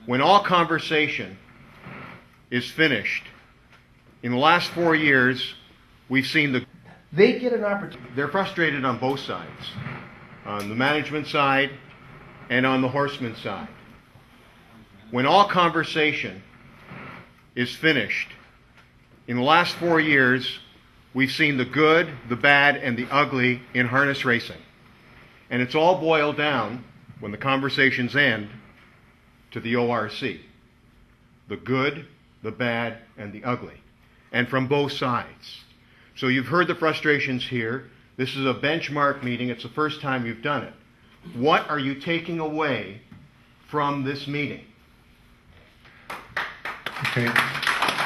When all conversation is finished, in the last 4 years, we've seen They get an opportunity. they're frustrated on both sides, on the management side and on the horseman side. When all conversation is finished, in the last 4 years, we've seen the good, the bad, and the ugly in harness racing. And it's all boiled down, when the conversations end, to the ORC. The good, the bad, and the ugly. And from both sides. So you've heard the frustrations here. This is a benchmark meeting. It's the first time you've done it. What are you taking away from this meeting? Okay.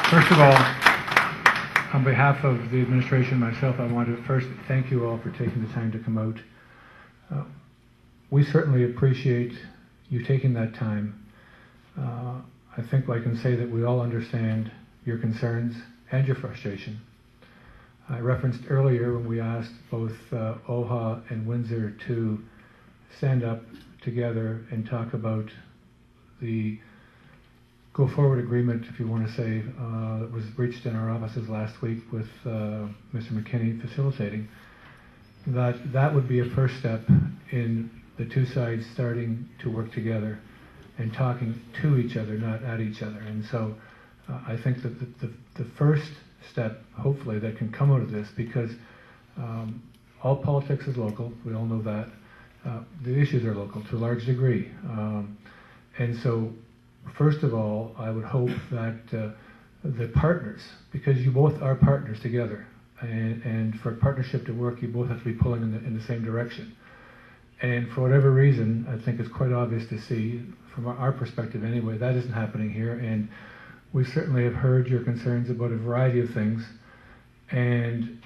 First of all, on behalf of the administration and myself, I want to first thank you all for taking the time to come out. We certainly appreciate you taking that time. I think I can say that we all understand your concerns and your frustration. I referenced earlier when we asked both OHA and Windsor to stand up together and talk about the go-forward agreement, if you want to say, that was reached in our offices last week with Mr. McKinney facilitating, that would be a first step in the two sides starting to work together and talking to each other, not at each other. And so I think that the first step, hopefully, that can come out of this, because all politics is local, we all know that. The issues are local to a large degree. And so, first of all, I would hope that the partners, because you both are partners together, and for a partnership to work, you both have to be pulling in the same direction. And for whatever reason, I think it's quite obvious to see, from our perspective anyway, that isn't happening here. And we certainly have heard your concerns about a variety of things, and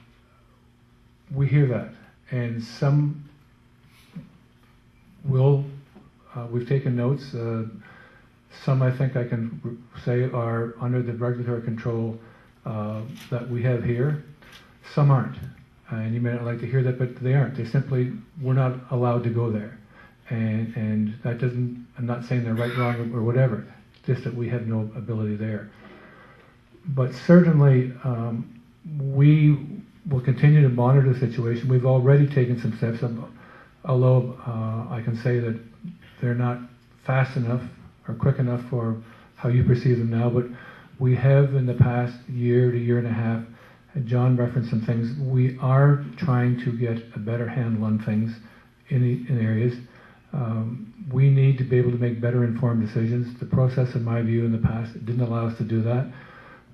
we hear that. And some will, we've taken notes. Some I think I can say are under the regulatory control that we have here. Some aren't. And you may not like to hear that, but they aren't. They simply, we're not allowed to go there. And that doesn't, I'm not saying they're right, wrong, or whatever. It's just that we have no ability there. But certainly, we will continue to monitor the situation. We've already taken some steps, although I can say that they're not fast enough or quick enough for how you perceive them now, but we have in the past year to year and a half, and John referenced some things, we are trying to get a better handle on things in areas. We need to be able to make better informed decisions. The process, in my view, in the past, it didn't allow us to do that,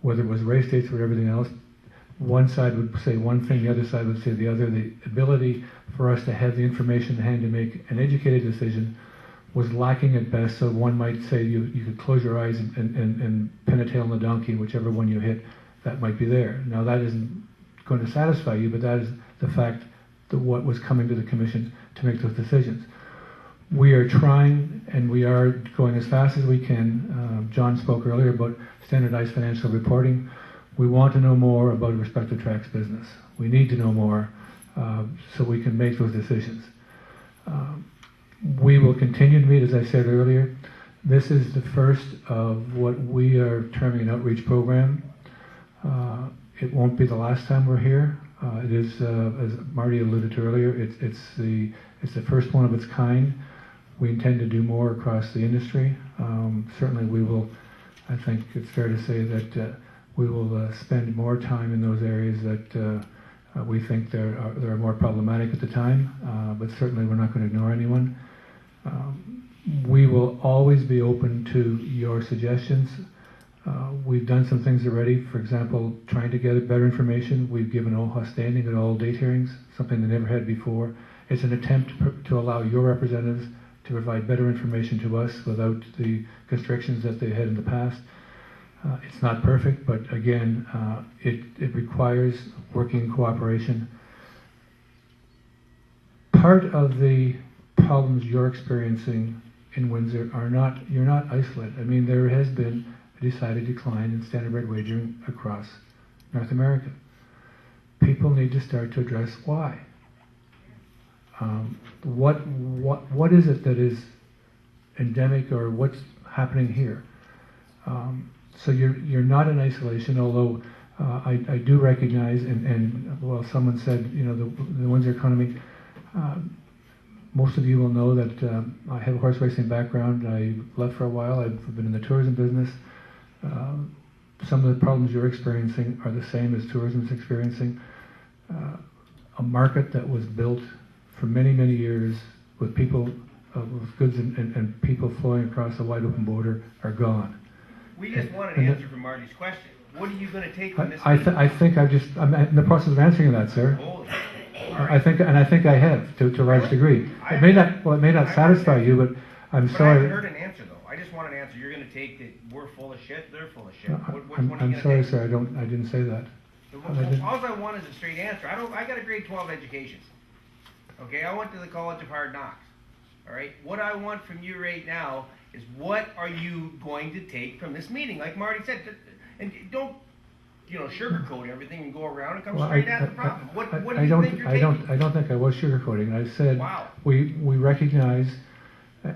whether it was race dates or everything else. One side would say one thing, the other side would say the other. The ability for us to have the information in hand to make an educated decision was lacking at best. So one might say you could close your eyes and pin a tail on the donkey, whichever one you hit, that might be there. Now that isn't going to satisfy you, but that is the fact that what was coming to the Commission to make those decisions. We are trying, and we are going as fast as we can. John spoke earlier about standardized financial reporting. We want to know more about respective tracks business. We need to know more so we can make those decisions. We will continue to meet, as I said earlier. This is the first of what we are terming an outreach program. It won't be the last time we're here. It is, as Marty alluded to earlier, it's the first one of its kind. We intend to do more across the industry. Certainly we will, I think it's fair to say that we will spend more time in those areas that we think they're more problematic at the time, but certainly we're not going to ignore anyone. We will always be open to your suggestions. We've done some things already, for example, trying to get better information. We've given OHA standing at all date hearings, something they never had before. It's an attempt to allow your representatives to provide better information to us without the constrictions that they had in the past. It's not perfect, but again, it requires working cooperation. Part of the problems you're experiencing in Windsor are you're not isolated. I mean, there has been a decided decline in standardbred wagering across North America. People need to start to address why. What is it that is endemic, or happening here. So you're not in isolation, although I do recognize, and well, someone said, you know, the Windsor economy, most of you will know that I have a horse racing background. I left for a while. I've been in the tourism business. Some of the problems you're experiencing are the same as tourism's experiencing. A market that was built for many, many years with people, with goods and people flowing across a wide open border are gone. We just want an answer from Marty's question. What are you going to take from this? I think I'm in the process of answering that, sir. I think I have to a large degree. It may not satisfy you, but I'm sorry. I haven't heard an answer though. I just want an answer. You're going to take that we're full of shit. They're full of shit. I'm sorry, sir. I didn't say that. All I want is a straight answer. I got a grade 12 education. Okay, I went to the College of Hard Knocks. All right, what I want from you right now is what are you going to take from this meeting? Like Marty said, and don't, you know, sugarcoat everything and go around and come straight at the problem. What do you think you're taking? I don't think I was sugarcoating. I said we recognize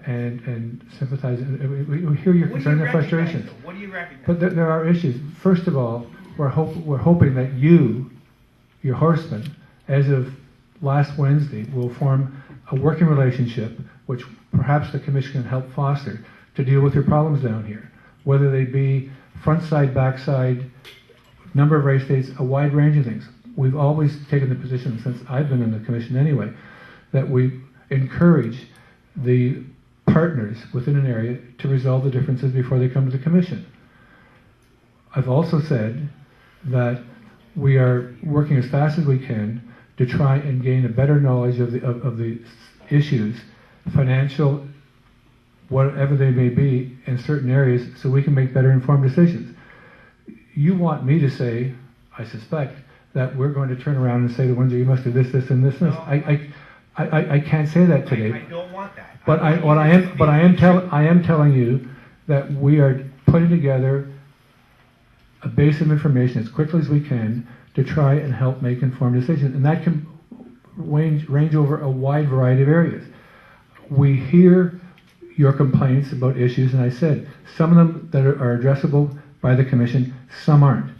and sympathize. We hear your concerns and frustrations. What do you recognize? But there are issues. First of all, we're hoping that your horsemen, as of last Wednesday, will form a working relationship, which perhaps the commission can help foster, to deal with your problems down here, whether they be front side, back side, number of race days, a wide range of things. We've always taken the position, since I've been in the commission anyway, that we encourage the partners within an area to resolve the differences before they come to the commission. I've also said that we are working as fast as we can to try and gain a better knowledge of the issues, financial, whatever they may be, in certain areas, so we can make better informed decisions. You want me to say, I suspect, that we're going to turn around and say to Windsor, you must do this, this, and this, and this. I can't say that today. I don't want that. But I am telling you that we are putting together a base of information as quickly as we can to try and help make informed decisions, and that can range over a wide variety of areas. We hear your complaints about issues, and I said some of them that are addressable by the commission, some aren't.